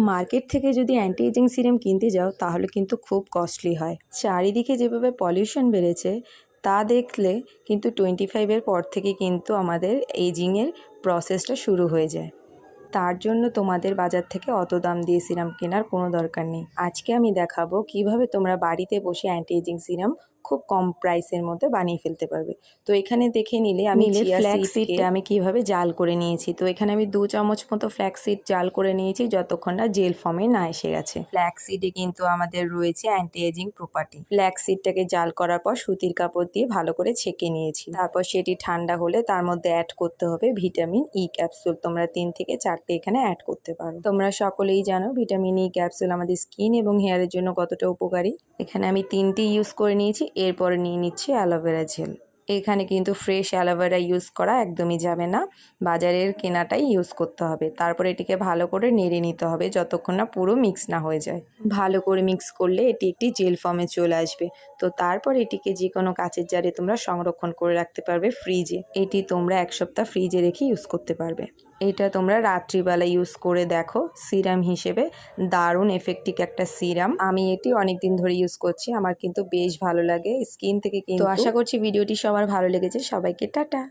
Market থেকে যদি anti ageing serum কিনতে যাও তাহলে কিন্তু খুব কস্টলি হয়। চারিদিকে যেভাবে পলিউশন বেড়েছে তা দেখলে কিন্তু 25-এর পর থেকে কিন্তু আমাদের এজিংয়ের প্রসেসটা শুরু হয়ে যায়। তার জন্য তোমাদের বাজার থেকে অত দাম দিয়ে সিরাম কেনার কোনো দরকার নেই। আজকে আমি দেখাবো কিভাবে তোমরা বাড়িতে বসে অ্যান্টি এজিং সিরাম খুব কম প্রাইসের মধ্যে বানিয়ে ফেলতে পারবে। তো এখানে দেখে নিলে আমি ফ্ল্যাক্স সিডটা আমি কিভাবে জাল করে নিয়েছি। তো এখানে আমি 2 চামচ মতো ফ্ল্যাক্স সিড জাল করে নিয়েছি যতক্ষণ না জেল ফর্মে না এসে গেছে। ফ্ল্যাক্স সিডে কিন্তু আমাদের রয়েছে অ্যান্টি এজিং প্রপার্টি। ফ্ল্যাক্স সিডটাকে জাল করার পর সুতির কাপড় দিয়ে ভালো করে ছেঁকে নিয়েছি। তারপর সেটি ঠান্ডা হলে তার মধ্যে অ্যাড করতে হবে ভিটামিন ই ক্যাপসুল। তোমরা 3 থেকে 4টে এখানে অ্যাড করতে পারো। তোমরা সকলেই জানো ভিটামিন ই ক্যাপসুল আমাদের স্কিন এবং হেয়ারের জন্য কতটা উপকারী। এখানে আমি 3টি ইউজ করে নিয়েছি। এরপরে নিয়ে নিচ্ছি অ্যালোভেরা জেল। এখানে কিন্তু ফ্রেশ অ্যালোভেরা ইউজ করা একদমই যাবে না, বাজারের কেনাটাই ইউজ করতে হবে। তারপর এটিকে ভালো করে নেড়ে নিতে হবে যতক্ষণ না পুরো মিক্স না হয়ে যায়। ভালো করে মিক্স করলে এটি একটি জেল ফর্মে চলে আসবে। তো তারপর এটিকে যে কোনো কাচের জারে তোমরা সংরক্ষণ করে রাখতে পারবে ফ্রিজে। এটি তোমরা 1 সপ্তাহ ফ্রিজে রেখে ইউজ করতে পারবে। এটা তোমরা রাত্রিবেলা ইউজ করে দেখো, সিরাম হিসেবে দারুণ এফেক্টিভ একটা সিরাম। আমি এটি অনেক দিন ধরে ইউজ করছি, আমার কিন্তু বেশ ভালো লাগে স্কিন থেকে। কিন্তু আশা করছি ভিডিওটি সবার ভালো লেগেছে। সবাইকে টাটা।